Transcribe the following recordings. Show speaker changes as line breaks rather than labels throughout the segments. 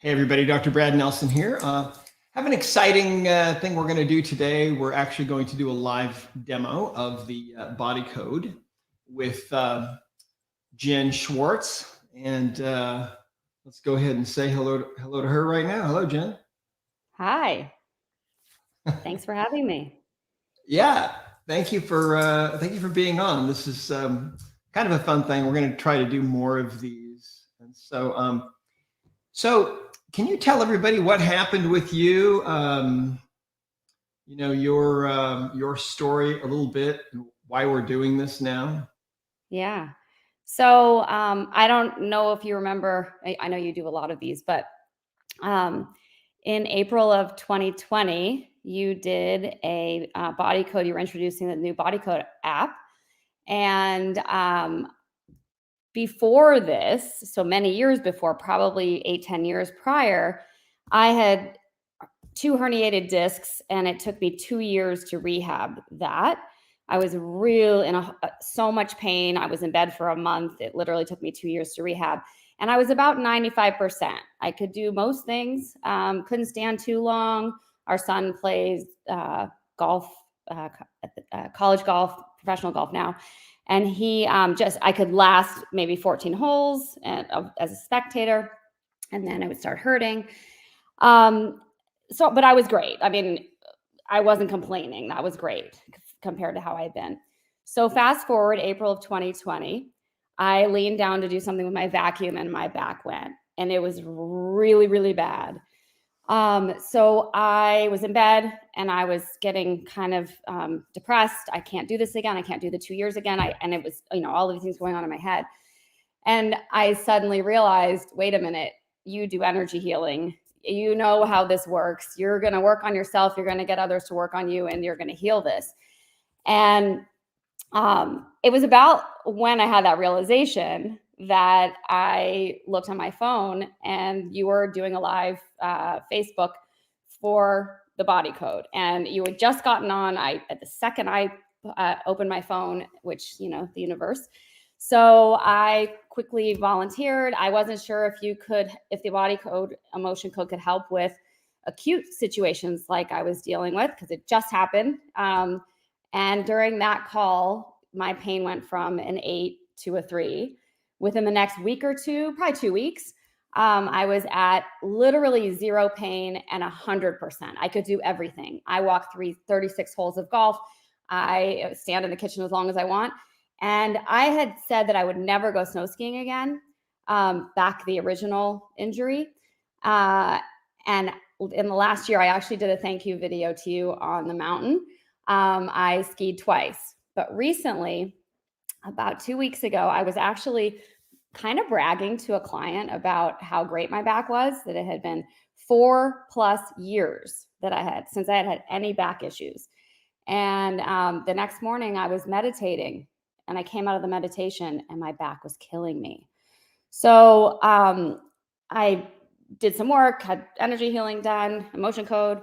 Hey everybody, Dr. Brad Nelson here. Have an exciting thing we're going to do today. We're actually going to do a live demo of the body code with Jen Schwartz. And let's go ahead and say hello to her right now. Hello, Jen.
Hi. Thanks for having me.
Yeah, thank you for being on. This is kind of a fun thing. We're going to try to do more of these. And so can you tell everybody what happened with you? Your story a little bit, and why we're doing this now.
Yeah. So I don't know if you remember, I know you do a lot of these, but in April of 2020, you did a body code. You were introducing the new body code app. And before this, so many years before, probably 8-10 years prior, I had 2 herniated discs, and it took me 2 years to rehab that. I was real in so much pain. I was in bed for a month. It literally took me 2 years to rehab. And I was about 95%. I could do most things, couldn't stand too long. Our son plays golf, college golf, professional golf now. And he I could last maybe 14 holes as a spectator, and then it would start hurting. But I was great. I mean, I wasn't complaining. That was great compared to how I had been. So fast forward April of 2020, I leaned down to do something with my vacuum and my back went, and it was really, really bad. So I was in bed and I was getting kind of depressed. I can't do this again. I can't do the 2 years again. And it was, all of these things going on in my head. And I suddenly realized, wait a minute, you do energy healing. You know how this works. You're going to work on yourself. You're going to get others to work on you, and you're going to heal this. And it was about when I had that realization that I looked on my phone and you were doing a live Facebook for the body code, and you had just gotten on. At the second I opened my phone, which, the universe. So I quickly volunteered. I wasn't sure if the body code, emotion code could help with acute situations like I was dealing with, because it just happened. And during that call, my pain went from an 8 to a 3. Within the next week or two, probably 2 weeks, I was at literally zero pain and 100%. I could do everything. I walk 36 holes of golf. I stand in the kitchen as long as I want. And I had said that I would never go snow skiing again, back the original injury. And in the last year, I actually did a thank you video to you on the mountain. I skied twice. But recently, about 2 weeks ago, I was actually kind of bragging to a client about how great my back was, that it had been 4+ years that I had since I had had any back issues. And the next morning I was meditating, and I came out of the meditation and my back was killing me. So I did some work, had energy healing done, emotion code,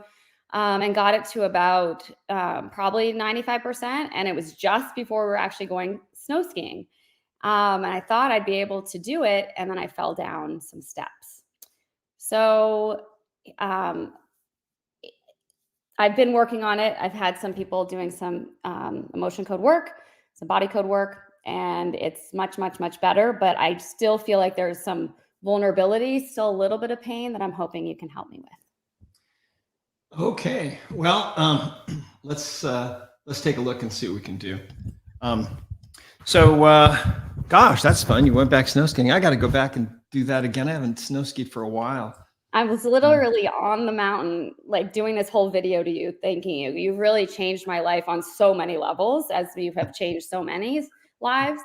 and got it to about probably 95%. And it was just before we were actually going snow skiing. And I thought I'd be able to do it. And then I fell down some steps. So I've been working on it. I've had some people doing some emotion code work, some body code work, and it's much, much, much better. But I still feel like there's some vulnerability, still a little bit of pain that I'm hoping you can help me with.
Okay, well, let's take a look and see what we can do. Gosh, that's fun. You went back snow skiing. I got to go back and do that again. I haven't snow skied for a while.
I was literally on the mountain, like doing this whole video to you, thanking you. You've really changed my life on so many levels, as you have changed so many lives.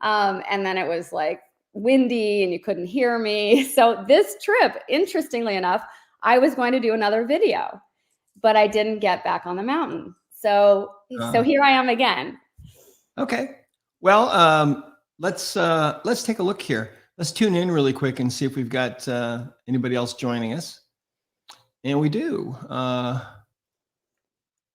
And then it was like windy and you couldn't hear me. So this trip, interestingly enough, I was going to do another video, but I didn't get back on the mountain. So here I am again.
Okay. Well, let's take a look here. Let's tune in really quick and see if we've got anybody else joining us. And we do.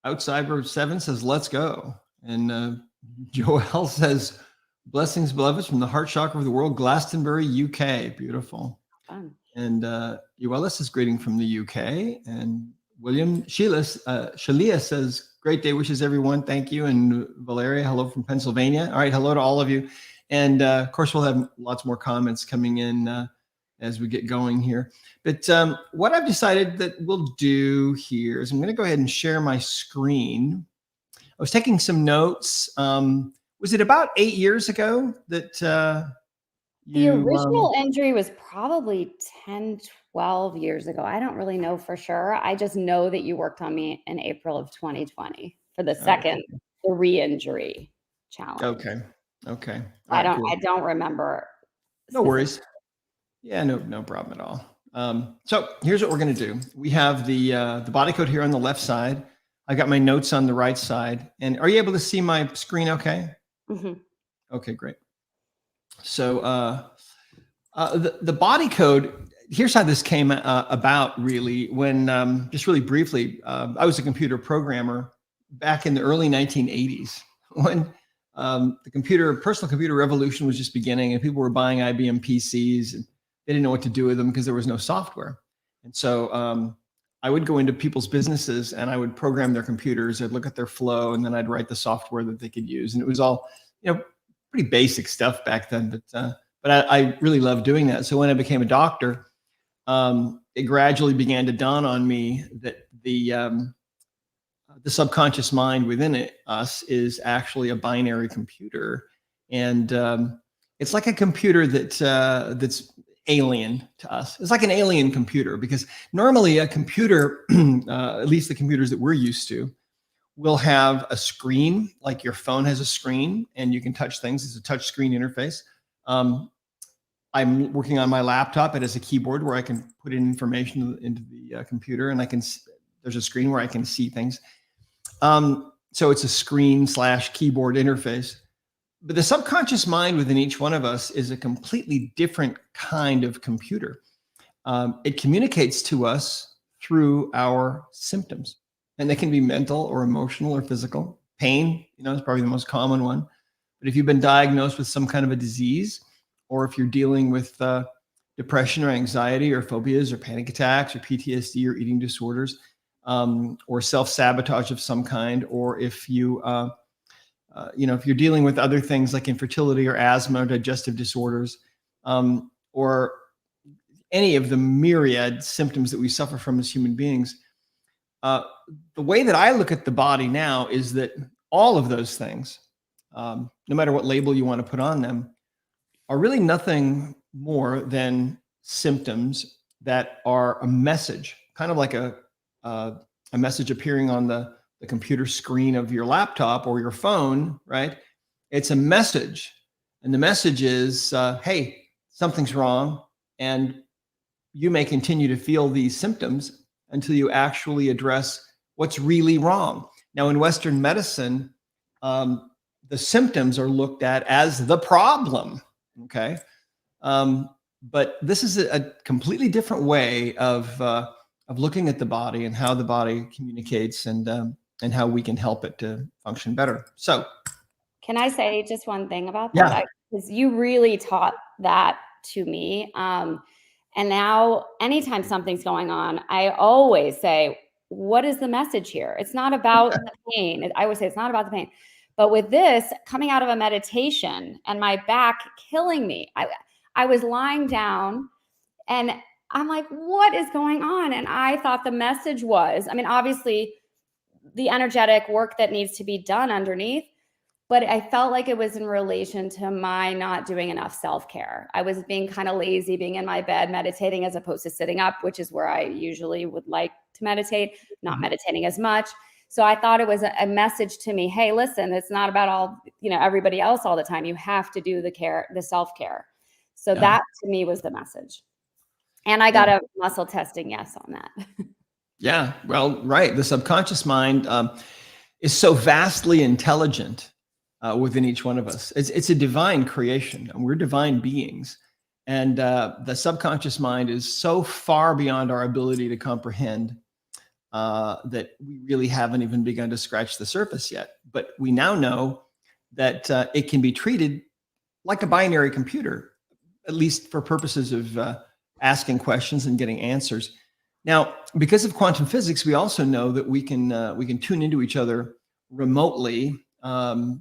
Outsider 7 says, let's go. And Joel says, blessings, beloveds, from the heart chakra of the world, Glastonbury, UK. Beautiful.
Fun.
And Uellis is greeting from the UK. And William Shalia says, great day wishes, everyone. Thank you. And Valeria, hello from Pennsylvania. All right, hello to all of you. And of course, we'll have lots more comments coming in as we get going here. But what I've decided that we'll do here is I'm going to go ahead and share my screen. I was taking some notes. Was it about 8 years ago that
the original injury was probably 10, 12 years ago. I don't really know for sure. I just know that you worked on me in April of 2020 for the second, the re-injury challenge.
Okay.
I don't remember.
No worries. Yeah, no problem at all. So here's what we're going to do. We have the body code here on the left side. I got my notes on the right side. And are you able to see my screen okay?
Mm-hmm.
Okay, great. So the body code, here's how this came about really. When, just really briefly, I was a computer programmer back in the early 1980s when the personal computer revolution was just beginning and people were buying IBM PCs and they didn't know what to do with them because there was no software. And so I would go into people's businesses and I would program their computers. I'd look at their flow and then I'd write the software that they could use. And it was all, pretty basic stuff back then, but I really loved doing that. So when I became a doctor, it gradually began to dawn on me that the subconscious mind within us is actually a binary computer, and it's like a computer that's alien to us. It's like an alien computer because normally a computer, at least the computers that we're used to, will have a screen, like your phone has a screen and you can touch things. It's a touch screen interface. I'm working on my laptop. It has a keyboard where I can put in information into the computer, and there's a screen where I can see things. So it's a screen/keyboard interface. But the subconscious mind within each one of us is a completely different kind of computer. It communicates to us through our symptoms. And they can be mental or emotional or physical. Pain, is probably the most common one. But if you've been diagnosed with some kind of a disease, or if you're dealing with depression or anxiety or phobias or panic attacks or PTSD or eating disorders, or self-sabotage of some kind, or if if you're dealing with other things like infertility or asthma or digestive disorders, or any of the myriad symptoms that we suffer from as human beings, the way that I look at the body now is that all of those things, no matter what label you want to put on them, are really nothing more than symptoms that are a message, kind of like a message appearing on the computer screen of your laptop or your phone, right? It's a message. And the message is, hey, something's wrong. And you may continue to feel these symptoms until you actually address what's really wrong. Now, in Western medicine, the symptoms are looked at as the problem, okay? But this is a completely different way of looking at the body and how the body communicates and how we can help it to function better. So,
can I say just one thing about that? Because you really taught that to me. And now anytime something's going on, I always say, what is the message here? It's not about the pain. I always say it's not about the pain. But with this, coming out of a meditation and my back killing me, I was lying down and I'm like, what is going on? And I thought the message was, obviously the energetic work that needs to be done underneath, but I felt like it was in relation to my not doing enough self-care. I was being kind of lazy, being in my bed, meditating as opposed to sitting up, which is where I usually would like to meditate, not meditating as much. So I thought it was a message to me. Hey, listen, it's not about all, everybody else all the time. You have to do the self-care. So that to me was the message. And I got a muscle testing yes on that.
Yeah, well, right. The subconscious mind is so vastly intelligent within each one of us. It's a divine creation, and we're divine beings. And the subconscious mind is so far beyond our ability to comprehend that we really haven't even begun to scratch the surface yet. But we now know that it can be treated like a binary computer, at least for purposes of asking questions and getting answers. Now, because of quantum physics, we also know that we can tune into each other remotely at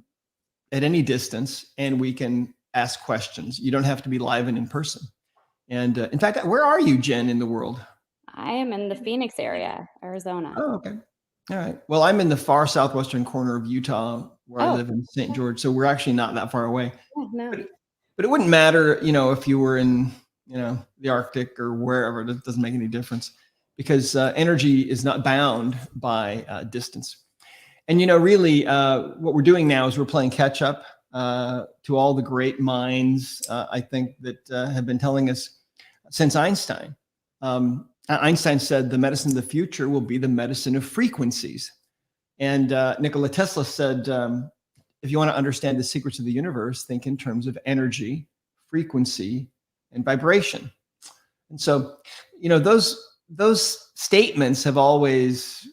any distance, and we can ask questions. You don't have to be live and in person. And in fact, where are you, Jen, in the world?
I am in the Phoenix area, Arizona.
Oh, okay. All right. Well, I'm in the far southwestern corner of Utah, where I
Oh,
live in St. George. So we're actually not that far away.
yeah, no.
But it wouldn't matter, if you were in, the Arctic or wherever. It doesn't make any difference because energy is not bound by distance. And really, what we're doing now is we're playing catch up to all the great minds. I think that have been telling us since Einstein. Einstein said the medicine of the future will be the medicine of frequencies. And Nikola Tesla said, if you want to understand the secrets of the universe, think in terms of energy, frequency, and vibration. And so, those statements have always,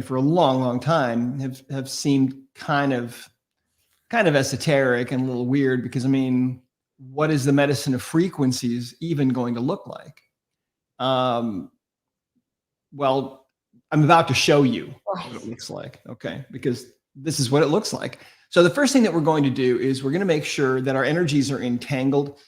for a long, long time, have seemed kind of esoteric and a little weird because, what is the medicine of frequencies even going to look like? Well, I'm about to show you what it looks like, okay? Because this is what it looks like. So the first thing that we're going to do is we're going to make sure that our energies are entangled.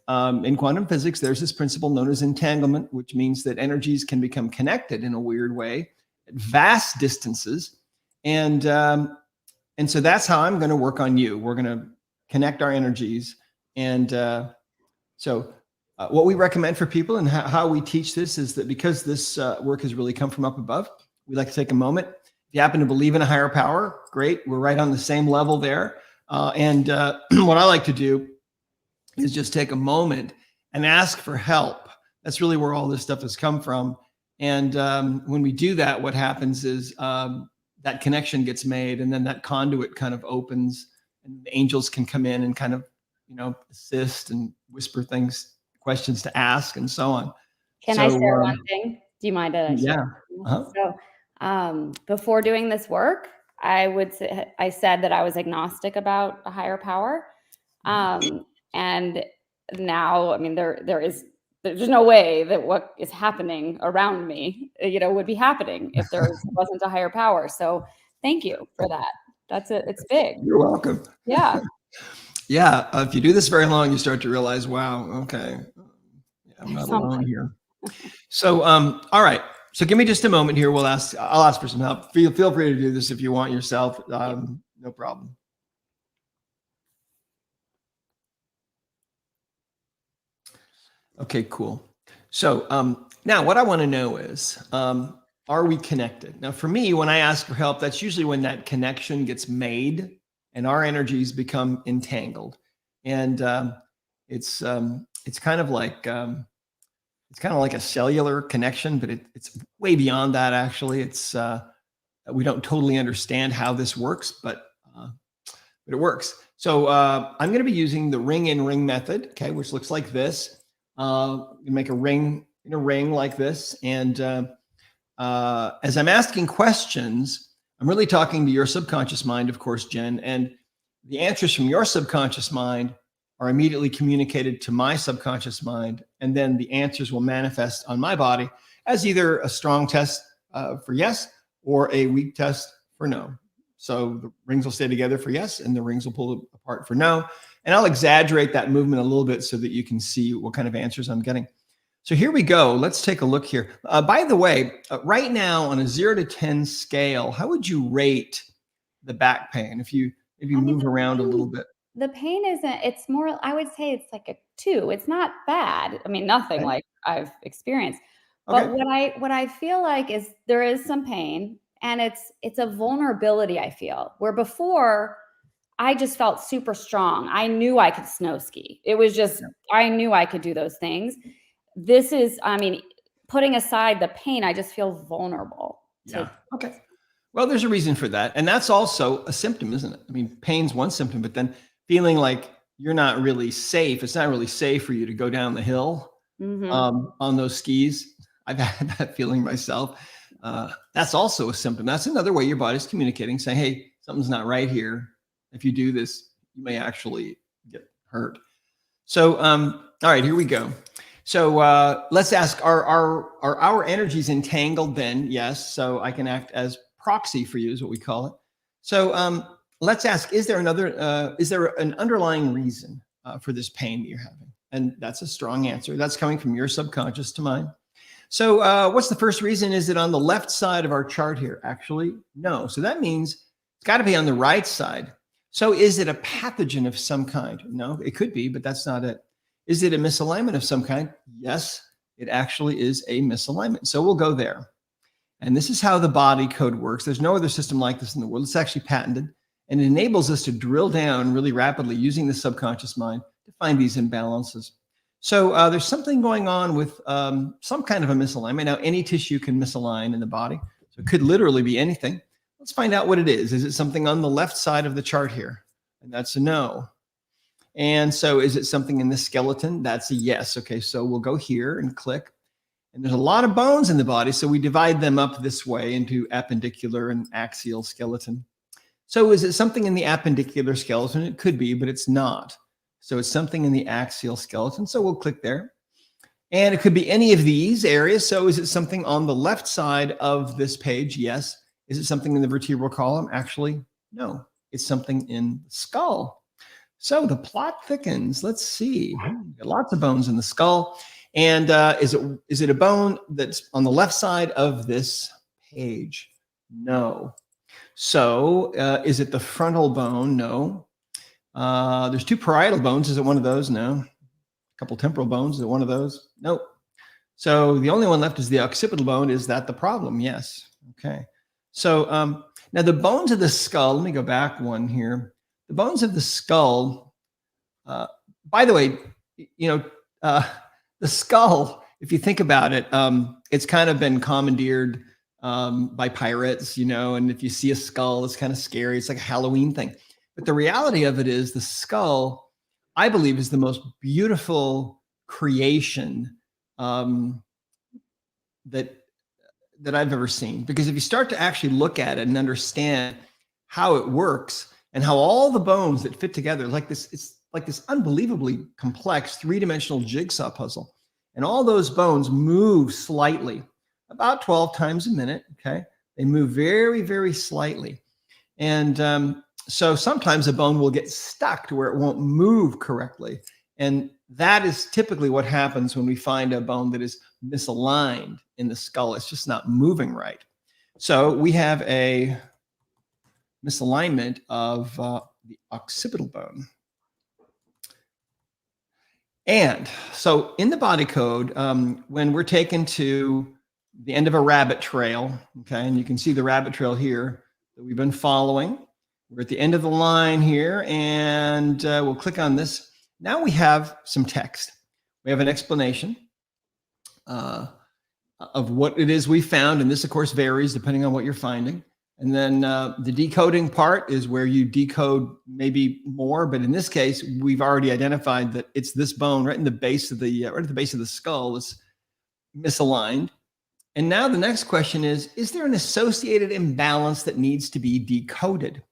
In quantum physics, there's this principle known as entanglement, which means that energies can become connected in a weird way at vast distances. And so that's how I'm going to work on you. We're going to connect our energies. And so what we recommend for people and how we teach this is that because this work has really come from up above, we like to take a moment. If you happen to believe in a higher power, great. We're right on the same level there. And what I like to do is just take a moment and ask for help. That's really where all this stuff has come from. And when we do that, what happens is that connection gets made, and then that conduit kind of opens, and the angels can come in and kind of, assist and whisper questions to ask, and so on.
Can I share one thing? Do you mind?
Yeah. Uh-huh.
So before doing this work, I said that I was agnostic about a higher power. And now, there's no way that what is happening around me, would be happening if there wasn't a higher power. So thank you for that. It's big.
You're welcome.
Yeah.
Yeah. If you do this very long, you start to realize, wow, okay, I'm not alone here. So, all right. So give me just a moment here. I'll ask for some help. Feel free to do this if you want yourself. No problem. Okay, cool. So now what I want to know is, are we connected? Now, for me, when I ask for help, that's usually when that connection gets made and our energies become entangled. And it's kind of like a cellular connection, but it's way beyond that. Actually, we don't totally understand how this works, but it works. So I'm going to be using the ring in ring method, okay, which looks like this. You make a ring in a ring like this, and as I'm asking questions, I'm really talking to your subconscious mind, of course, Jen, and the answers from your subconscious mind are immediately communicated to my subconscious mind, and then the answers will manifest on my body as either a strong test for yes or a weak test for no. So the rings will stay together for yes, and the rings will pull apart for no. And I'll exaggerate that movement a little bit so that you can see what kind of answers I'm getting. So here we go. Let's take a look here. By the way, right now on a 0 to 10 scale, how would you rate the back pain if you move around a little bit?
The pain it's more, I would say it's like a 2. It's not bad. Nothing
Okay.
like I've experienced. But what I feel like is there is some pain, and it's a vulnerability I feel, where before I just felt super strong. I knew I could snow ski. It was just, I knew I could do those things. This is, putting aside the pain, I just feel vulnerable.
Yeah. Okay. Well, there's a reason for that. And that's also a symptom, isn't it? Pain's one symptom, but then feeling like you're not really safe. It's not really safe for you to go down the hill on those skis. I've had that feeling myself. That's also a symptom. That's another way your body's communicating, saying, hey, something's not right here. If you do this, you may actually get hurt. So, all right, here we go. So let's ask, are our energies entangled then? Yes. So I can act as proxy for you is what we call it. So let's ask, is there an underlying reason for this pain that you're having? And that's a strong answer. That's coming from your subconscious to mine. So what's the first reason? Is it on the left side of our chart here? Actually, no. So that means it's got to be on the right side. So is it a pathogen of some kind? No, it could be, but that's not it. Is it a misalignment of some kind? Yes, it actually is a misalignment. So we'll go there. And this is how the body code works. There's no other system like this in the world. It's actually patented, and it enables us to drill down really rapidly using the subconscious mind to find these imbalances. So there's something going on with some kind of a misalignment. Now, any tissue can misalign in the body. So it could literally be anything. Let's find out what it is. Is it something on the left side of the chart here? And that's a no. And so is it something in the skeleton? That's a yes. Okay, so we'll go here and click. And there's a lot of bones in the body, so we divide them up this way into appendicular and axial skeleton. So is it something in the appendicular skeleton? It could be, but it's not. So it's something in the axial skeleton. So we'll click there. And it could be any of these areas. So is it something on the left side of this page? Yes. Is it something in the vertebral column? Actually, no. It's something in the skull. So the plot thickens. Let's see. Lots of bones in the skull. And is it a bone that's on the left side of this page? No. So is it the frontal bone? No. There's two parietal bones. Is it one of those? No. A couple temporal bones. Is it one of those? Nope. So the only one left is the occipital bone. Is that the problem? Yes. Okay. So now the bones of the skull, let me go back one here. The bones of the skull, by the way, the skull, if you think about it, it's kind of been commandeered by pirates, and if you see a skull, it's kind of scary. It's like a Halloween thing. But the reality of it is the skull, I believe, is the most beautiful creation that I've ever seen. Because if you start to actually look at it and understand how it works and how all the bones that fit together, it's like this unbelievably complex three-dimensional jigsaw puzzle. And all those bones move slightly, about 12 times a minute, okay? They move very, very slightly. And so sometimes a bone will get stuck to where it won't move correctly. And that is typically what happens when we find a bone that is misaligned in the skull. It's just not moving right. So we have a misalignment of the occipital bone. And so in the body code, when we're taken to the end of a rabbit trail, okay, and you can see the rabbit trail here that we've been following. We're at the end of the line here, and we'll click on this. Now we have some text. We have an explanation of what it is we found, and this, of course, varies depending on what you're finding. And then the decoding part is where you decode maybe more, but in this case, we've already identified that it's this bone right in the base of the right at the base of the skull is misaligned. And now the next question is there an associated imbalance that needs to be decoded?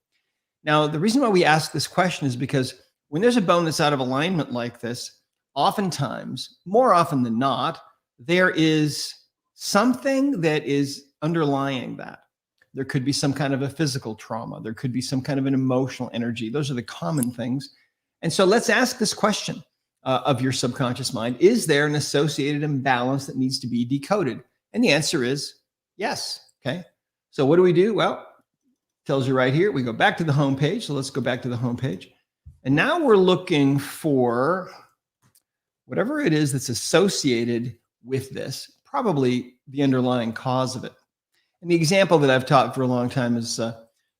Now, the reason why we ask this question is because when there's a bone that's out of alignment like this, oftentimes, more often than not, there is something that is underlying that. There could be some kind of a physical trauma. There could be some kind of an emotional energy. Those are the common things. And so let's ask this question of your subconscious mind. Is there an associated imbalance that needs to be decoded? And the answer is yes. Okay. So what do? Well, it tells you right here. We go back to the home page. So let's go back to the home page. And now we're looking for whatever it is that's associated with this, probably the underlying cause of it. And the example that I've taught for a long time is,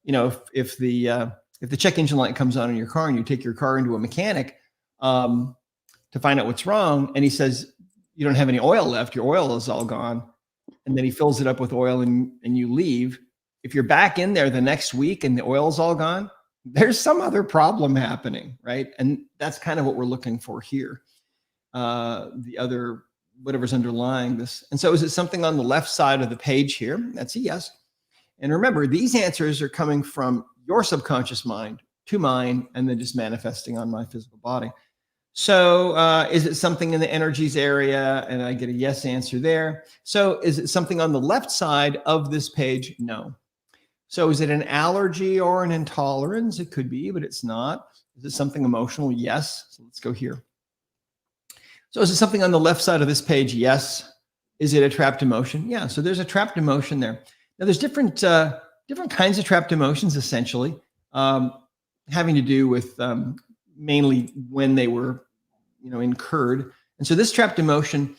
if the check engine light comes on in your car and you take your car into a mechanic to find out what's wrong, and he says, you don't have any oil left, your oil is all gone. And then he fills it up with oil and you leave. If you're back in there the next week and the oil's all gone, there's some other problem happening, right? And that's kind of what we're looking for here. The other, whatever's underlying this. And so is it something on the left side of the page here? That's a yes. And remember, these answers are coming from your subconscious mind to mine and then just manifesting on my physical body. So is it something in the energies area? And I get a yes answer there. So is it something on the left side of this page? No. So is it an allergy or an intolerance? It could be, but it's not. Is it something emotional? Yes. So let's go here. So is it something on the left side of this page? Yes. Is it a trapped emotion? Yeah. So there's a trapped emotion there. Now there's different kinds of trapped emotions, essentially, having to do with mainly when they were, incurred. And so this trapped emotion,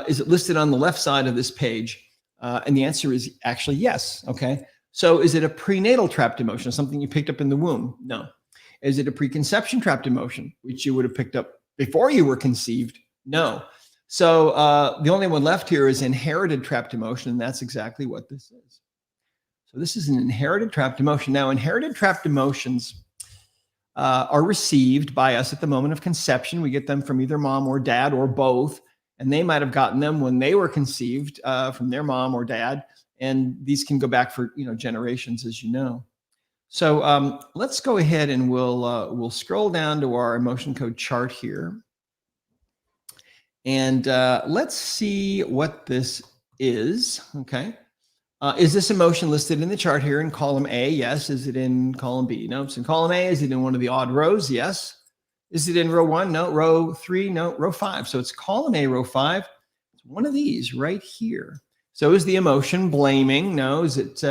is it listed on the left side of this page? And the answer is actually yes. Okay. So is it a prenatal trapped emotion, something you picked up in the womb? No. Is it a preconception trapped emotion, which you would have picked up before you were conceived? No. So the only one left here is inherited trapped emotion, and that's exactly what this is. So this is an inherited trapped emotion. Now, inherited trapped emotions are received by us at the moment of conception. We get them from either mom or dad or both, and they might have gotten them when they were conceived from their mom or dad. And these can go back for generations, as you know. So let's go ahead and we'll scroll down to our emotion code chart here. And let's see what this is. Okay. Is this emotion listed in the chart here in column A? Yes. Is it in column B? No, it's in column A. Is it in one of the odd rows? Yes. Is it in row 1? No. Row 3? No. Row 5. So it's column A, row 5. It's one of these right here. So is the emotion blaming? No. Is it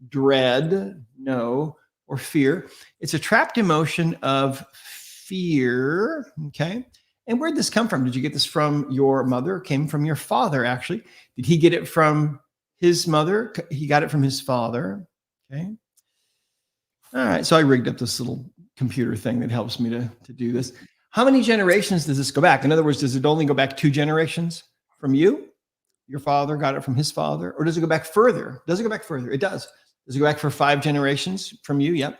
dread? No. Or fear? It's a trapped emotion of fear. Okay. And where'd this come from? Did you get this from your mother? It came from your father, actually. Did he get it from his mother? He got it from his father. Okay. All right. So I rigged up this little computer thing that helps me to do this. How many generations does this go back? In other words, does it only go back 2 generations from you? Your father got it from his father? Or does it go back further? Does it go back further? It does. Does it go back for 5 generations from you? Yep.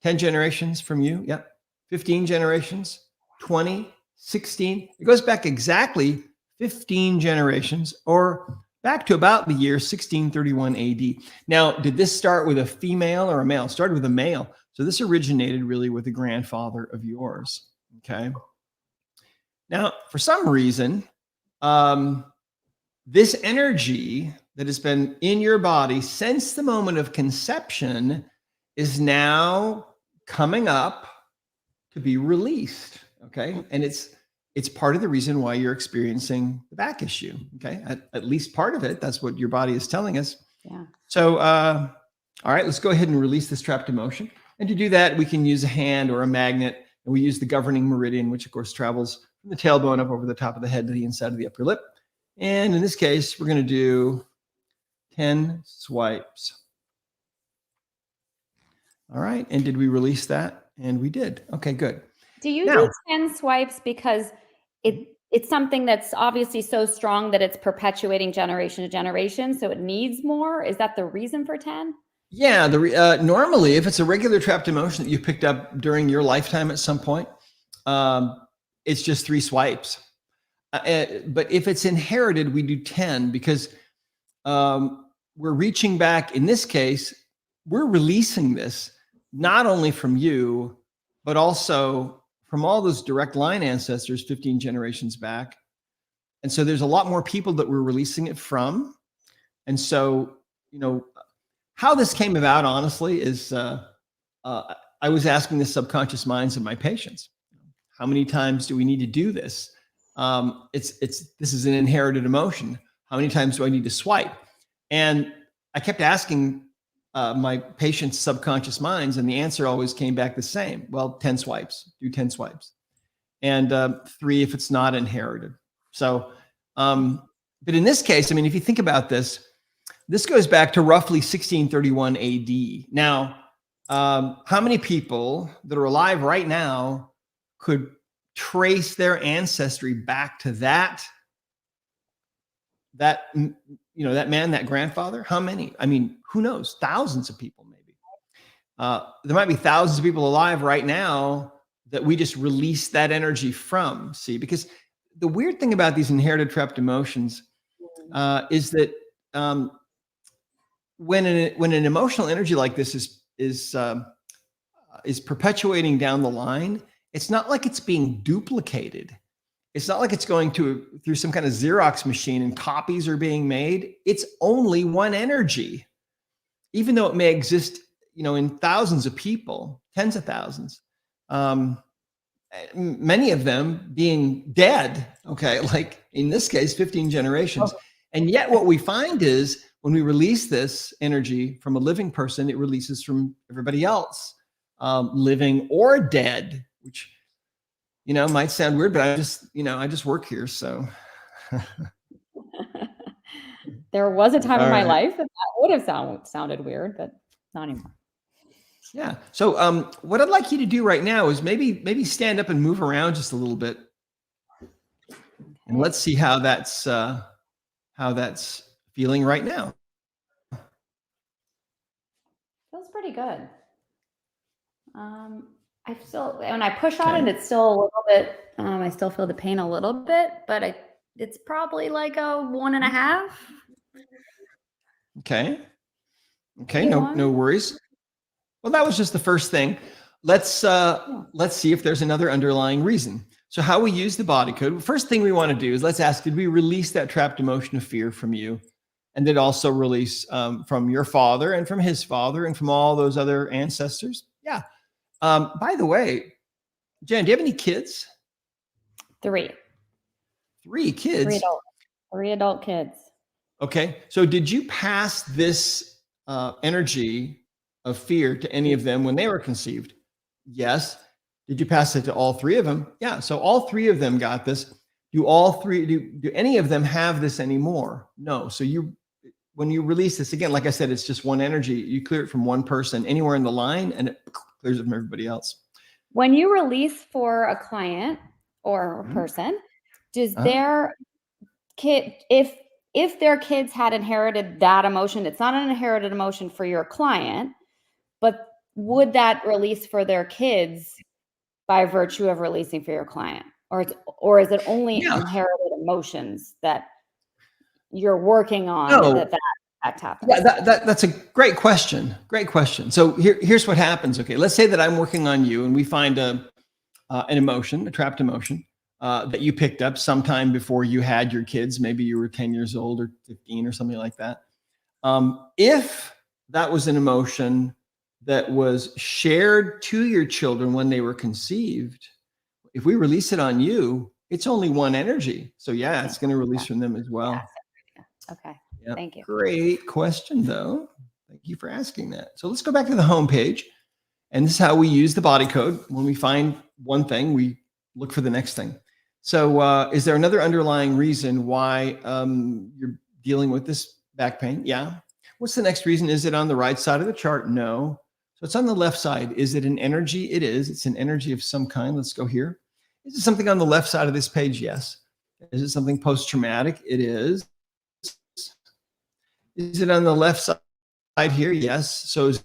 10 generations from you? Yep. 15 generations? 20? 16? It goes back exactly 15 generations, or back to about the year 1631 AD. Now, did this start with a female or a male? It started with a male. So this originated really with a grandfather of yours. Okay. Now, for some reason, this energy that has been in your body since the moment of conception is now coming up to be released. Okay. And it's part of the reason why you're experiencing the back issue. Okay. At least part of it. That's what your body is telling us.
Yeah.
So, all right, let's go ahead and release this trapped emotion. And to do that, we can use a hand or a magnet. And we use the governing meridian, which of course travels from the tailbone up over the top of the head to the inside of the upper lip. And in this case, we're going to do 10 swipes. All right. And did we release that? And we did. Okay, good.
Do you do 10 swipes because it's something that's obviously so strong that it's perpetuating generation to generation, so it needs more? Is that the reason for 10?
Yeah, normally, if it's a regular trapped emotion that you picked up during your lifetime at some point, it's just 3 swipes. But if it's inherited, we do 10 because we're reaching back. In this case, we're releasing this not only from you, but also from all those direct line ancestors 15 generations back. And so there's a lot more people that we're releasing it from. And so, how this came about, honestly, is I was asking the subconscious minds of my patients, how many times do we need to do this? This is an inherited emotion. How many times do I need to swipe? And I kept asking my patients' subconscious minds, and the answer always came back the same. Well, 10 swipes, do 10 swipes. And 3 if it's not inherited. So, but in this case, if you think about this, this goes back to roughly 1631 AD. Now, how many people that are alive right now could trace their ancestry back to that man, that grandfather? How many? Who knows? Thousands of people, maybe. There might be thousands of people alive right now that we just release that energy from. See, because the weird thing about these inherited trapped emotions is that when an emotional energy like this is perpetuating down the line, It's not like it's being duplicated. It's not like it's going through some kind of Xerox machine and copies are being made. It's only one energy, even though it may exist, in thousands of people, tens of thousands. Many of them being dead, okay, like in this case, 15 generations. And yet what we find is when we release this energy from a living person, it releases from everybody else, living or dead, which, might sound weird, but I just work here. So
There was a time
all
in my
right.
life that would have sounded weird, but not anymore.
Yeah. So what I'd like you to do right now is maybe stand up and move around just a little bit. And let's see how that's feeling right now.
Feels pretty good. I still, when I push on it, it's still a little bit, I still feel the pain a little bit, but it's probably like a 1.5.
Okay. No worries. Well, that was just the first thing. Let's see if there's another underlying reason. So how we use the body code. First thing we want to do is let's ask, did we release that trapped emotion of fear from you? And did also release from your father and from his father and from all those other ancestors? Yeah. By the way, Jen, do you have any kids?
3.
3 kids?
3 adult kids.
Okay. So did you pass this energy of fear to any of them when they were conceived? Yes. Did you pass it to all 3 of them? Yeah. So all 3 of them got this. Do any of them have this anymore? No. So when you release this, again, like I said, it's just one energy. You clear it from one person anywhere in the line and it clears it from everybody else.
When you release for a client or a person, does their kid, if their kids had inherited that emotion, it's not an inherited emotion for your client, but would that release for their kids by virtue of releasing for your client? Or is it only inherited emotions that you're working on that happens?
Yeah, that's a great question. Great question. So here's what happens. Okay, let's say that I'm working on you and we find an emotion, a trapped emotion that you picked up sometime before you had your kids. Maybe you were 10 years old or 15 or something like that. If that was an emotion that was shared to your children when they were conceived, if we release it on you, it's only one energy. So yeah, it's going to release from them as well.
Yeah. Okay.
Yep.
Thank you.
Great question, though. Thank you for asking that. So let's go back to the home page. And this is how we use the body code. When we find one thing, we look for the next thing. So is there another underlying reason why you're dealing with this back pain? Yeah. What's the next reason? Is it on the right side of the chart? No. So it's on the left side. Is it an energy? It is. It's an energy of some kind. Let's go here. Is it something on the left side of this page? Yes. Is it something post-traumatic? It is. Is it on the left side here? Yes. So is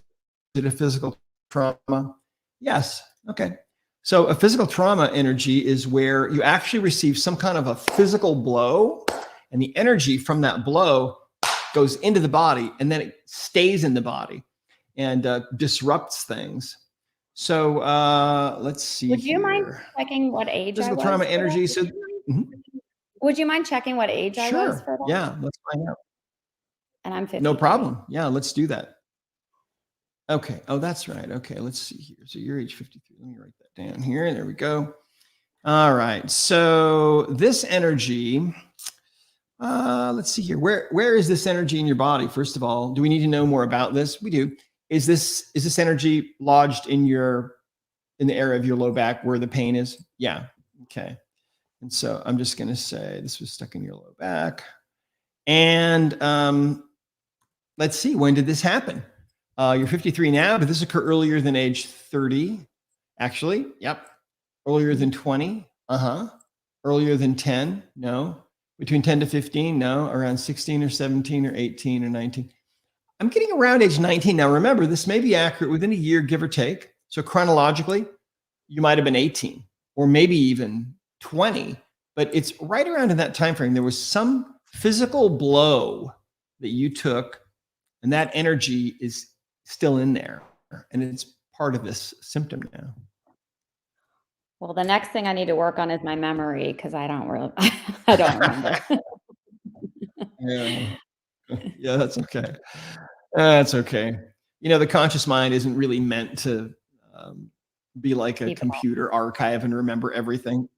it a physical trauma? Yes. Okay. So a physical trauma energy is where you actually receive some kind of a physical blow, and the energy from that blow goes into the body, and then it stays in the body and disrupts things. So let's see.
Would you mind checking what age
physical
I was
trauma energy? So
would you mind checking what age I was for that?
Yeah, let's find out.
And I'm 50.
No problem. Yeah, let's do that. Okay. Oh, that's right. Okay, let's see here. So you're age 53. Let me write that down here. There we go. All right. So this energy, let's see here. Where is this energy in your body? First of all, do we need to know more about this? We do. Is this energy lodged in the area of your low back where the pain is? Yeah. Okay. And so I'm just going to say this was stuck in your low back. And let's see, when did this happen? You're 53 now. Did this occur earlier than age 30? Actually, yep. Earlier than 20? Earlier than 10? No. Between 10 to 15? No. Around 16 or 17 or 18 or 19? I'm getting around age 19. Now, remember, this may be accurate within a year, give or take. So chronologically, you might have been 18 or maybe even 20, but it's right around in that time frame. There was some physical blow that you took, and that energy is still in there, and it's part of this symptom now.
Well, the next thing I need to work on is my memory because I don't really, I don't remember.
Yeah. Yeah, that's okay. That's okay. The conscious mind isn't really meant to um, be like a
Keep it all.
computer archive and remember everything.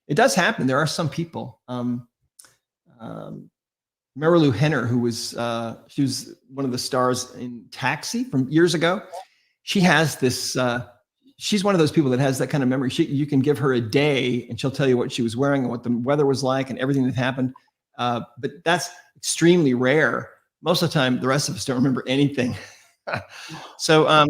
It does happen. There are some people. Um, Remember Lou Henner, who was she was one of the stars in Taxi from years ago. She has this. She's one of those people that has that kind of memory. You can give her a day, and she'll tell you what she was wearing and what the weather was like and everything that happened. But that's extremely rare. Most of the time, the rest of us don't remember anything. So,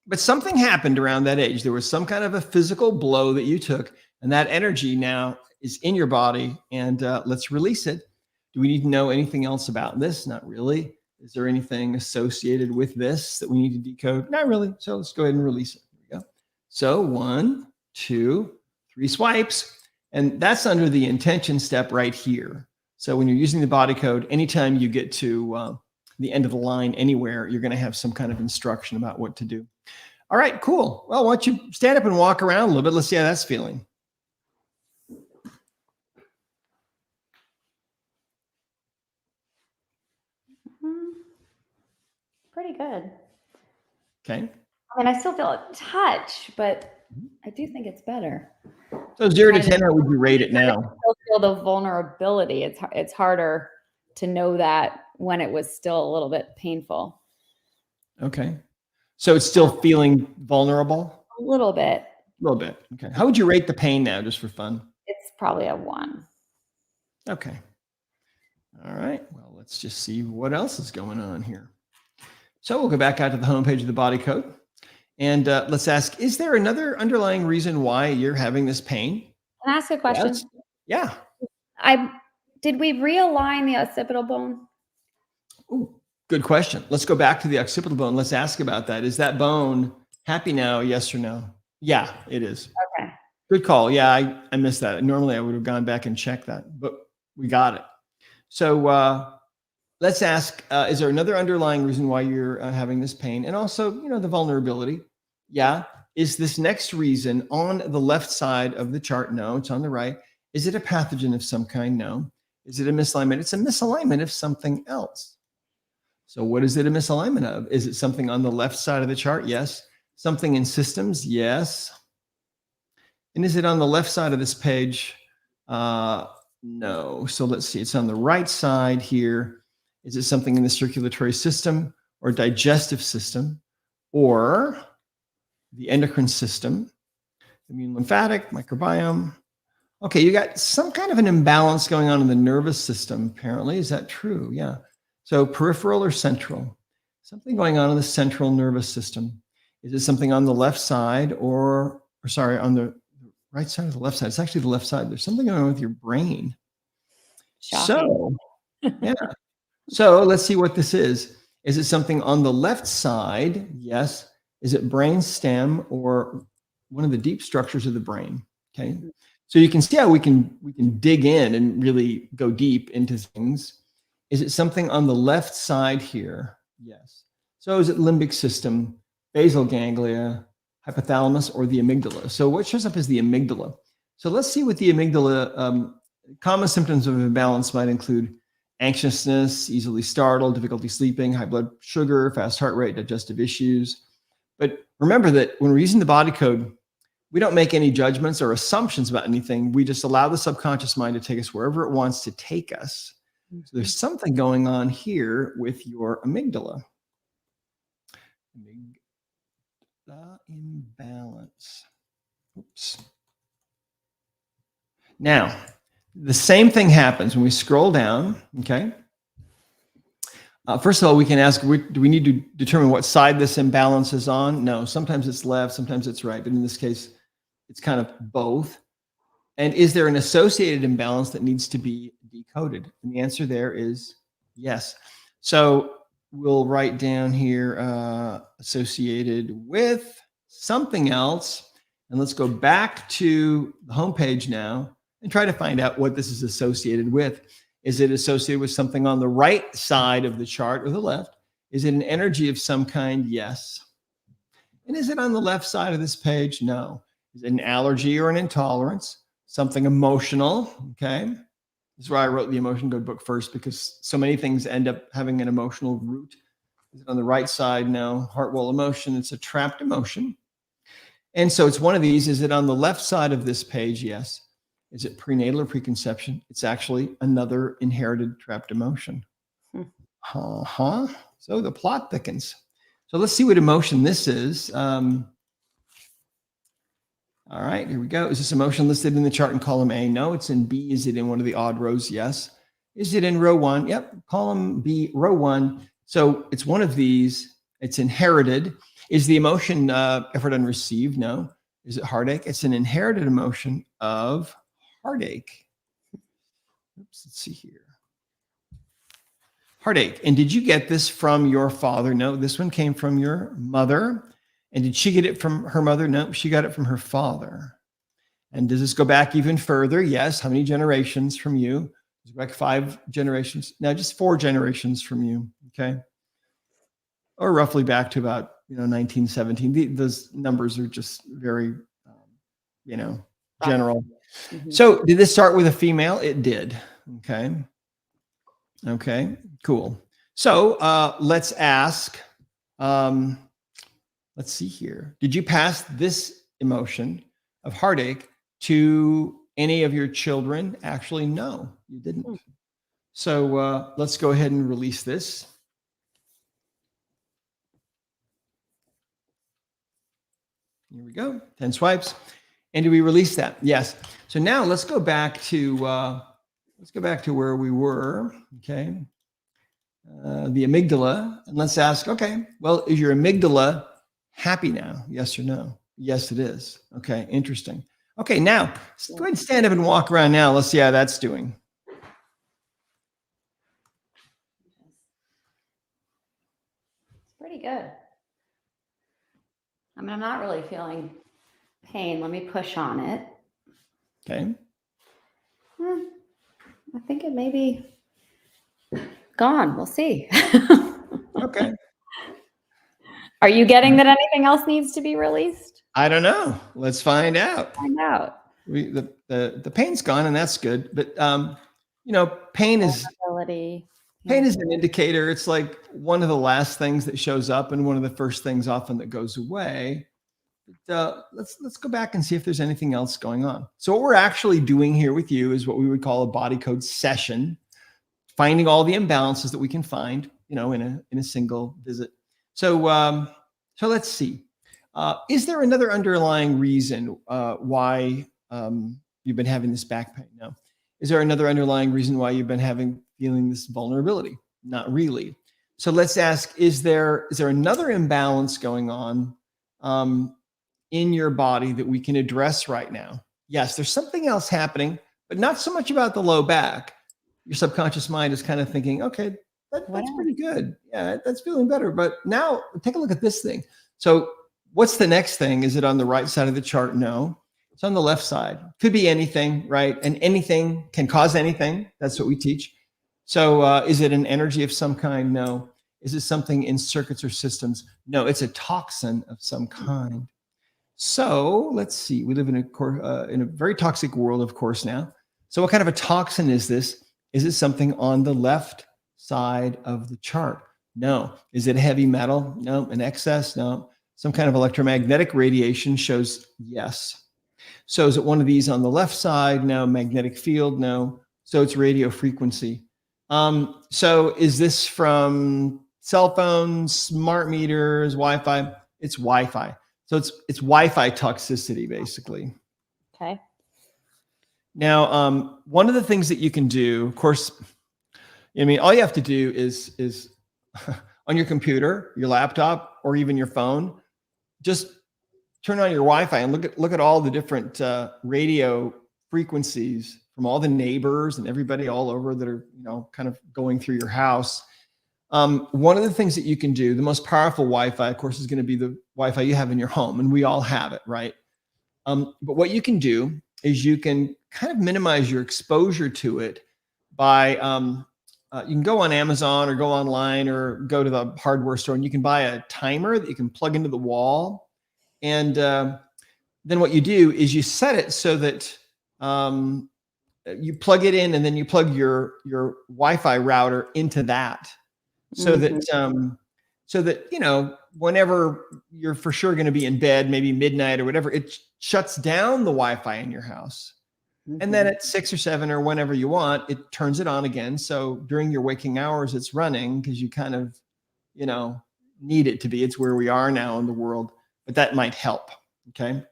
but something happened around that age. There was some kind of a physical blow that you took, and that energy now is in your body. And let's release it. Do we need to know anything else about this? Not really. Is there anything associated with this that we need to decode? Not really. So let's go ahead and release it. Here we go. So 1, 2, 3 swipes. And that's under the intention step right here. So when you're using the body code, anytime you get to the end of the line anywhere, you're going to have some kind of instruction about what to do. All right, cool. Well, why don't you stand up and walk around a little bit? Let's see how that's feeling.
Pretty good.
Okay.
I mean, I still feel a touch, but I do think it's better.
So 0 to 10, how would you rate it now?
I still feel the vulnerability. It's harder to know that when it was still a little bit painful.
Okay. So it's still feeling vulnerable?
A little bit.
A little bit. Okay. How would you rate the pain now, just for fun?
It's probably a 1.
Okay. All right. Well, let's just see what else is going on here. So we'll go back out to the homepage of the body code. And let's ask, is there another underlying reason why you're having this pain?
Can I ask a question?
Yes.
Yeah. Did we realign the occipital bone?
Ooh, good question. Let's go back to the occipital bone. Let's ask about that. Is that bone happy now? Yes or no? Yeah, it is.
Okay.
Good call. Yeah, I missed that. Normally I would have gone back and checked that, but we got it. So let's ask, is there another underlying reason why you're having this pain? And also, the vulnerability. Yeah. Is this next reason on the left side of the chart? No, it's on the right. Is it a pathogen of some kind? No. Is it a misalignment? It's a misalignment of something else. So what is it a misalignment of? Is it something on the left side of the chart? Yes. Something in systems? Yes. And is it on the left side of this page? No. So let's see. It's on the right side here. Is it something in the circulatory system or digestive system or the endocrine system, immune lymphatic, microbiome? Okay, you got some kind of an imbalance going on in the nervous system, apparently. Is that true? Yeah. So peripheral or central? Something going on in the central nervous system. Is it something on the left side or sorry, on the right side or the left side? It's actually the left side. There's something going on with your brain.
Shocking.
So, yeah. So let's see what this is. Is it something on the left side? Yes. Is it brain stem or one of the deep structures of the brain? Okay. So you can see how we can dig in and really go deep into things. Is it something on the left side here? Yes. So is it limbic system, basal ganglia, hypothalamus, or the amygdala? So what shows up is the amygdala. So let's see what the amygdala, common symptoms of imbalance might include anxiousness, easily startled, difficulty sleeping, high blood sugar, fast heart rate, digestive issues. But remember that when we're using the body code, we don't make any judgments or assumptions about anything. We just allow the subconscious mind to take us wherever it wants to take us. So there's something going on here with your amygdala. Amygdala imbalance. Oops. Now, the same thing happens when we scroll down, okay? First of all, we can ask, do we need to determine what side this imbalance is on? No, sometimes it's left, sometimes it's right, but in this case, it's kind of both. And is there an associated imbalance that needs to be decoded? And the answer there is yes. So we'll write down here associated with something else. And let's go back to the homepage now and try to find out what this is associated with. Is it associated with something on the right side of the chart or the left? Is it an energy of some kind? Yes. And is it on the left side of this page? No. Is it an allergy or an intolerance? Something emotional, okay? This is why I wrote the Emotion Code book first, because so many things end up having an emotional root. Is it on the right side? No. Heart wall emotion, it's a trapped emotion. And so it's one of these. Is it on the left side of this page? Yes. Is it prenatal or preconception? It's actually another inherited trapped emotion. Uh-huh. So the plot thickens. So let's see what emotion this is. All right, here we go. Is this emotion listed in the chart in column A? No, it's in B. Is it in one of the odd rows? Yes. Is it in row 1? Yep. Column B, row 1. So it's one of these. It's inherited. Is the emotion effort unreceived? No. Is it heartache? It's an inherited emotion of heartache. Oops, let's see here. Heartache. And did you get this from your father? No, this one came from your mother. And did she get it from her mother? No, she got it from her father. And does this go back even further? Yes. How many generations from you? Does it go back 5 generations? No, just 4 generations from you. Okay. Or roughly back to about 1917. Those numbers are just very general.
Mm-hmm.
So did this start with a female? It did. Okay. Okay, cool. So let's ask, let's see here. Did you pass this emotion of heartache to any of your children? Actually, no, you didn't. So let's go ahead and release this. Here we go, 10 swipes. And do we release that? Yes. So now let's go back to where we were, okay? The amygdala, and let's ask, okay, well, is your amygdala happy now? Yes or no? Yes, it is. Okay, interesting. Okay, now go ahead and stand up and walk around now. Let's see how that's doing.
It's pretty good. I mean, I'm not really feeling pain. Let me push on it.
Okay.
I think it may be gone. We'll see.
Okay.
Are you getting that anything else needs to be released?
I don't know. Let's find out.
Find out.
The pain's gone, and that's good. But pain is an indicator. It's like one of the last things that shows up, and one of the first things often that goes away. But let's go back and see if there's anything else going on. So what we're actually doing here with you is what we would call a body code session, finding all the imbalances that we can find, in a single visit. So let's see. Is there another underlying reason why you've been having this back pain? No. Is there another underlying reason why you've been feeling this vulnerability? Not really. So let's ask: Is there another imbalance going on in your body that we can address right now? Yes, there's something else happening, but not so much about the low back. Your subconscious mind is kind of thinking, okay, that's pretty good. Yeah, that's feeling better. But now take a look at this thing. So what's the next thing? Is it on the right side of the chart? No, it's on the left side. Could be anything, right? And anything can cause anything. That's what we teach. So is it an energy of some kind? No. Is it something in circuits or systems? No, it's a toxin of some kind. So let's see. We live in a very toxic world, of course, now. So what kind of a toxin is this? Is it something on the left side of the chart? No. Is it heavy metal? No. An excess? No. Some kind of electromagnetic radiation shows yes. So is it one of these on the left side? No. Magnetic field? No. So it's radio frequency. So is this from cell phones, smart meters, Wi-Fi? It's Wi-Fi. So it's Wi-Fi toxicity, basically.
Okay.
Now, one of the things that you can do, of course, all you have to do is on your computer, your laptop, or even your phone, just turn on your Wi-Fi and look at all the different radio frequencies from all the neighbors and everybody all over that are kind of going through your house. One of the things that you can do, the most powerful Wi-Fi, of course, is going to be the Wi-Fi you have in your home, and we all have it, right? But what you can do is you can kind of minimize your exposure to it by you can go on Amazon or go online or go to the hardware store, and you can buy a timer that you can plug into the wall. And then what you do is you set it so that you plug it in, and then you plug your Wi-Fi router into that, so
Mhm.
that whenever you're for sure going to be in bed, maybe midnight or whatever, it shuts down the Wi-Fi in your house. And then
Mhm.
at 6 or 7 or whenever you want, it turns it on again. So during your waking hours, it's running because you kind of, you know, need it to be. It's where we are now in the world, but that might help. Okay.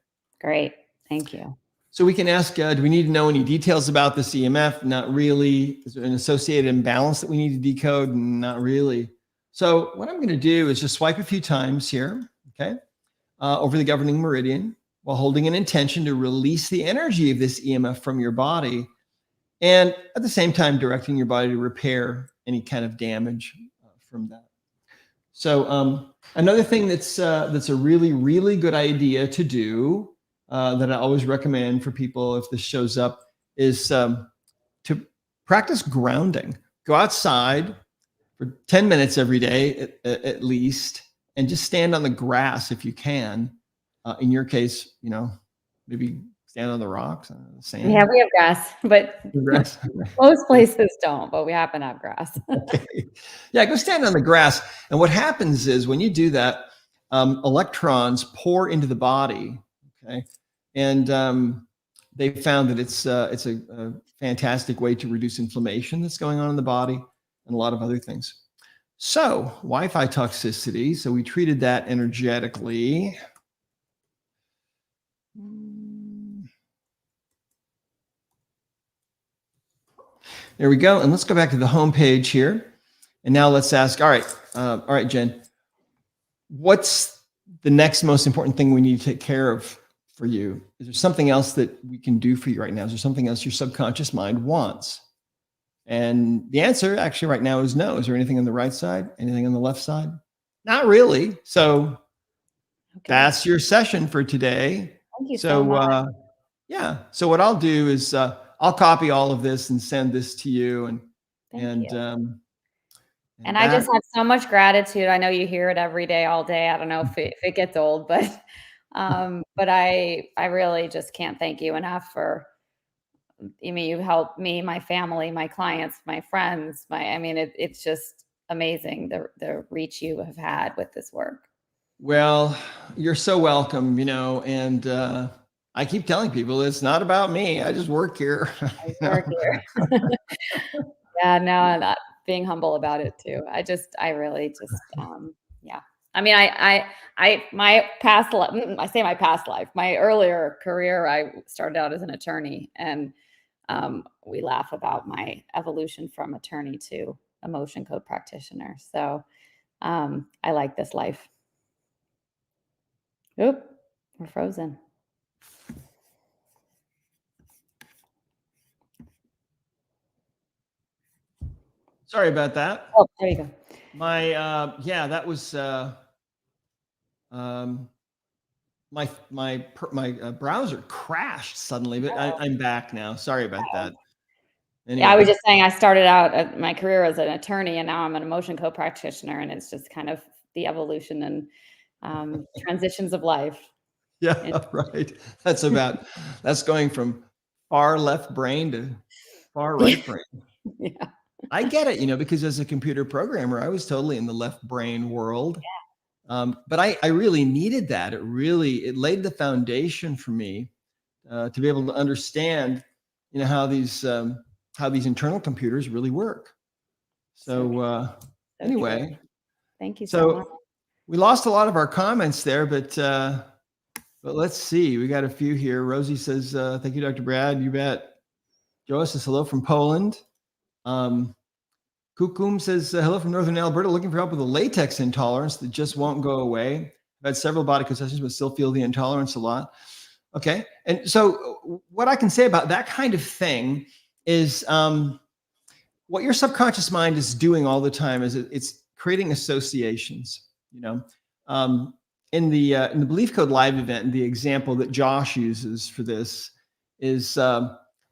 Great. Thank you.
So we can ask, do we need to know any details about this EMF? Not really. Is there an associated imbalance that we need to decode? Not really. So what I'm going to do is just swipe a few times here, okay, over the governing meridian, while holding an intention to release the energy of this EMF from your body, and at the same time directing your body to repair any kind of damage from that. So another thing that's a really, really good idea to do, that I always recommend for people if this shows up, is to practice grounding. Go outside for 10 minutes every day at least, and just stand on the grass if you can. In your case, maybe stand on the rocks, the
Yeah,
sand.
we have grass, but
The grass.
most places don't, but we happen to have grass.
Okay. Yeah, go stand on the grass. And what happens is when you do that, electrons pour into the body. Okay. And they found that it's a fantastic way to reduce inflammation that's going on in the body and a lot of other things. So, Wi-Fi toxicity. So we treated that energetically. There we go. And let's go back to the home page here. And now let's ask, all right, Jen, what's the next most important thing we need to take care of for you? Is there something else that we can do for you right now? Is there something else your subconscious mind wants? And the answer actually right now is no. Is there anything on the right side? Anything on the left side? Not really. So
Okay.
that's your session for today.
Thank you so
So
much.
yeah. So what I'll do is I'll copy all of this and send this to you,
Thank
and
you.
and
And I
that
just have so much gratitude. I know you hear it every day, all day. I don't know if it gets old, but I really just can't thank you enough for, I mean, you've helped me, my family, my clients, my friends, it's just amazing the reach you have had with this work.
Well, you're so welcome, and I keep telling people it's not about me. I just work here.
I work here. Yeah, no, I'm not being humble about it too. I really just, yeah. I mean, my past life, I say my past life, my earlier career, I started out as an attorney, and we laugh about my evolution from attorney to emotion code practitioner. So I like this life. Oop, we're frozen.
Sorry about that.
Oh, there you go.
Yeah, that was um, my browser crashed suddenly, but I'm back now. Sorry about that.
Yeah, I was
Anyway,
just saying I started out my career as an attorney, and now I'm an emotion code practitioner, and it's just kind of the evolution and transitions of life.
yeah,
And
right. That's going from far left brain to far
yeah,
right brain.
yeah,
I get it, because as a computer programmer, I was totally in the left brain world. But I really needed that. It laid the foundation for me to be able to understand, how these internal computers really work.
so true,
So
so true.
anyway,
Thank you so much.
so we lost a lot of our comments there, but let's see. We got a few here. Rosie says, "Thank you, Dr. Brad. You bet." Joe says, "Hello from Poland." Um, Kukum says, hello from Northern Alberta, looking for help with a latex intolerance that just won't go away. I've had several body concessions, but still feel the intolerance a lot. Okay. And so what I can say about that kind of thing is what your subconscious mind is doing all the time is it's creating associations, um, in the Belief Code Live event, the example that Josh uses for this is,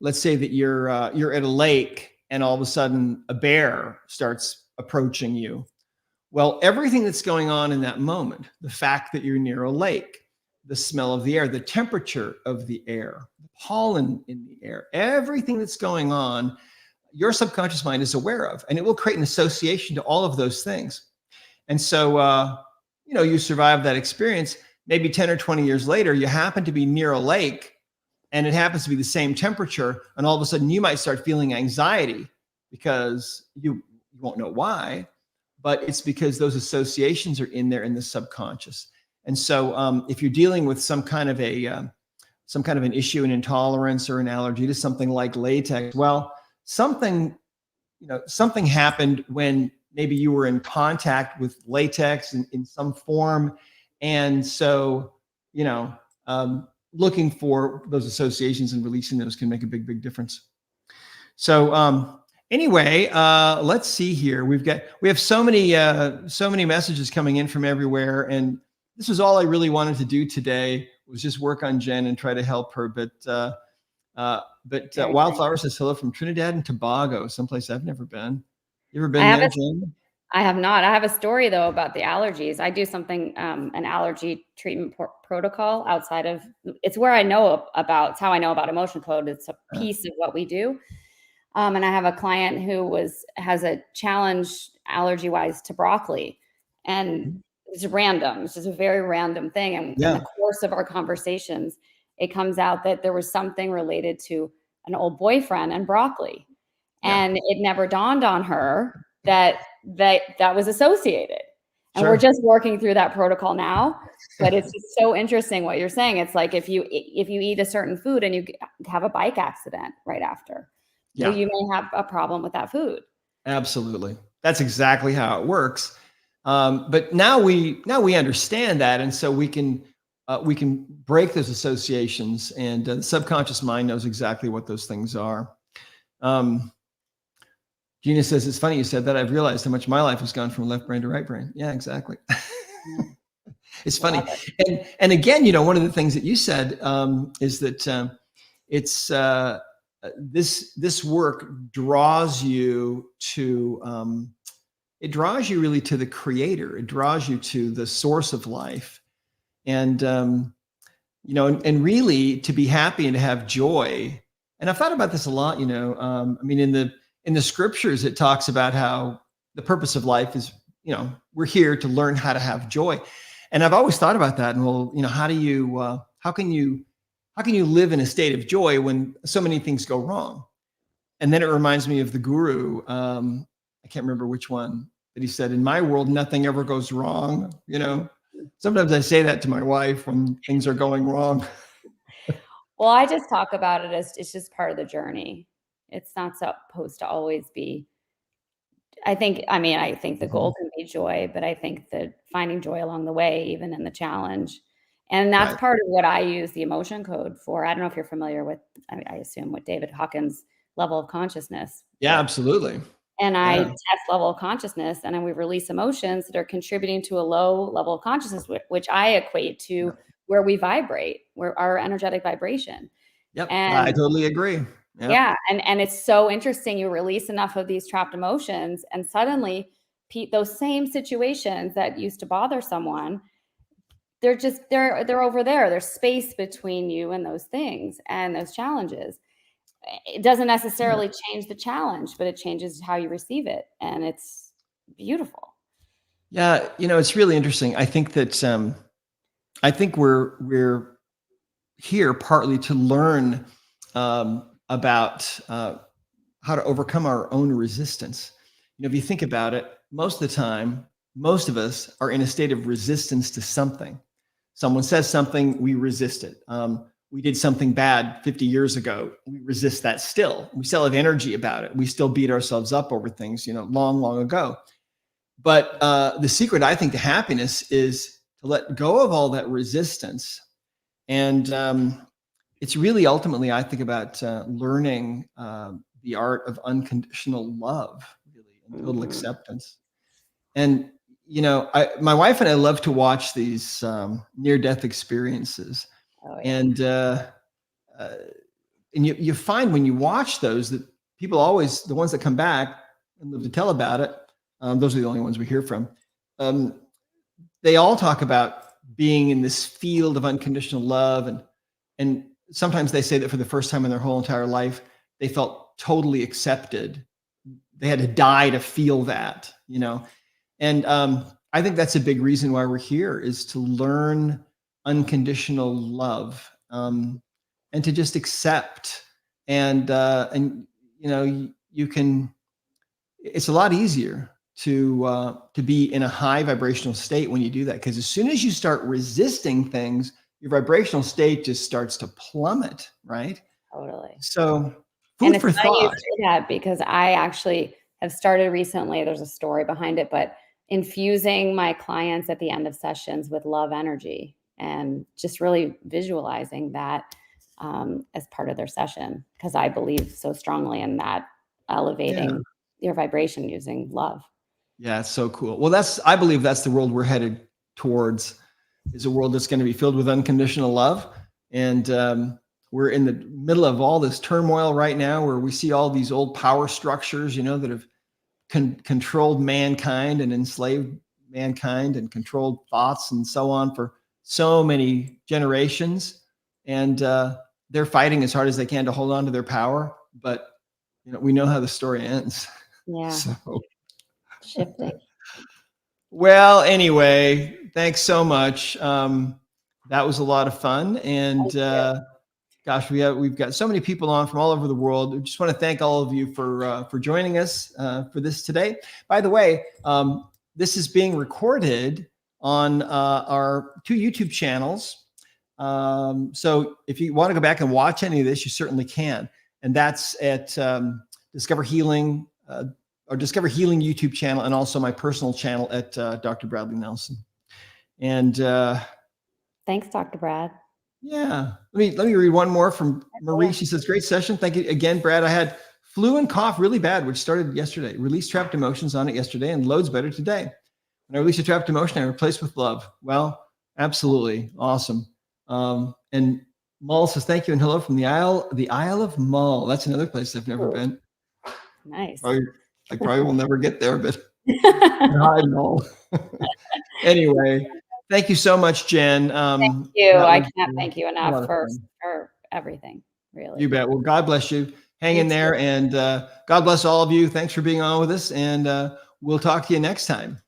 let's say that you're at a lake and all of a sudden a bear starts approaching you. Well, everything that's going on in that moment, the fact that you're near a lake, the smell of the air, the temperature of the air, the pollen in the air, everything that's going on, your subconscious mind is aware of, and it will create an association to all of those things. And so, you survive that experience. Maybe 10 or 20 years later, you happen to be near a lake and it happens to be the same temperature. And all of a sudden you might start feeling anxiety because you won't know why, but it's because those associations are in there in the subconscious. And so if you're dealing with some kind of an issue, an intolerance or an allergy to something like latex, well, something happened when maybe you were in contact with latex in some form. And so, looking for those associations and releasing those can make a big, big difference. So anyway, let's see here. We have so many messages coming in from everywhere. And this was all I really wanted to do today, was just work on Jen and try to help her. But Wildflower says hello from Trinidad and Tobago, someplace I've never been. You ever been there, Jen?
I have not. I have a story though about the allergies. I do something, an allergy treatment protocol outside of, it's where I know about, it's how I know about emotion code. It's a piece of what we do. And I have a client who has a challenge allergy wise to broccoli, and it's random. It's just a very random thing. And in the course of our conversations, it comes out that there was something related to an old boyfriend and broccoli. And it never dawned on her that was associated. And we're just working through that protocol now. But it's just so interesting what you're saying. It's like if you eat a certain food and you have a bike accident right after, you may have a problem with that food. Absolutely.
That's exactly how it works. But now we understand that. And so we can break those associations, and the subconscious mind knows exactly what those things are. Gina says, it's funny you said that. I've realized how much my life has gone from left brain to right brain. Yeah, exactly. It's funny. And again, one of the things that you said is that it's this work draws you to, it draws you really to the creator. It draws you to the source of life. And, and really to be happy and to have joy. And I've thought about this a lot, in the scriptures, it talks about how the purpose of life is, we're here to learn how to have joy. And I've always thought about that. And how can you live in a state of joy when so many things go wrong? And then it reminds me of the guru. I can't remember which one, but he said, in my world, nothing ever goes wrong. Sometimes I say that to my wife when things are going wrong.
Well, I just talk about it as it's just part of the journey. It's not supposed to always be. I think the goal can be joy, but I think that finding joy along the way, even in the challenge, and that's part of what I use the emotion code for. I don't know if you're familiar with, I assume, with David Hawkins' level of consciousness.
Yeah, absolutely.
And I test level of consciousness, and then we release emotions that are contributing to a low level of consciousness, which I equate to where we vibrate, where our energetic vibration.
Yep, and I totally agree. Yep.
Yeah, and it's so interesting. You release enough of these trapped emotions, and suddenly, those same situations that used to bother someone, they're over there. There's space between you and those things and those challenges. It doesn't necessarily change the challenge, but it changes how you receive it, and it's beautiful.
Yeah, it's really interesting. I think that I think we're here partly to learn about how to overcome our own resistance. If you think about it, most of the time, most of us are in a state of resistance to something. Someone says something, we resist it. We did something bad 50 years ago. We resist that still. We still have energy about it. We still beat ourselves up over things, long, long ago. But the secret, I think, to happiness is to let go of all that resistance. And it's really ultimately, I think, about learning the art of unconditional love, really, and total acceptance. And, my wife and I love to watch these near-death experiences. Oh, yeah. And you find when you watch those that people always, the ones that come back and live to tell about it, those are the only ones we hear from. They all talk about being in this field of unconditional love. And sometimes they say that for the first time in their whole entire life, they felt totally accepted. They had to die to feel that, you know? And I think that's a big reason why we're here, is to learn unconditional love, and to just accept. And you know, you can. It's a lot easier to be in a high vibrational state when you do that, because as soon as you start resisting things, your vibrational state just starts to plummet, right?
Totally.
So,
And
food
it's
for
funny you
thought.
say that, because I actually have started recently, there's a story behind it, but infusing my clients at the end of sessions with love energy, and just really visualizing that as part of their session, because I believe so strongly in that,
Yeah.
elevating your vibration using love.
Yeah, it's so cool. Well, I believe that's the world we're headed towards, is a world that's going to be filled with unconditional love. And we're in the middle of all this turmoil right now, where we see all these old power structures, you know, that have controlled mankind and enslaved mankind and controlled thoughts and so on for so many generations. And they're fighting as hard as they can to hold on to their power. But, you know, we know how the story ends.
Yeah.
So.
Shifting.
Well, anyway, thanks so much. That was a lot of fun, and gosh, we've got so many people on from all over the world. We just want to thank all of you for joining us for this today. By the way, this is being recorded on our 2 YouTube channels. So if you want to go back and watch any of this, you certainly can, and that's at Discover Healing. Our Discover Healing YouTube channel, and also my personal channel at Dr. Bradley Nelson. And
Thanks, Dr. Brad.
yeah, let me read one more from Marie. She says, "Great session. Thank you again, Brad. I had flu and cough really bad, which started yesterday. Released trapped emotions on it yesterday, and loads better today. When I release a trapped emotion, I replace with love." Well, absolutely awesome. And Mull says, "Thank you and hello from the Isle of Mull." That's another place I've never been.
Nice.
I probably will never get there, but I know. Anyway, thank you so much, Jen.
Thank you. I can't thank you enough for everything, really.
You bet. Well, God bless you. Hang
You
in there,
too.
and God bless all of you. Thanks for being on with us, and we'll talk to you next time.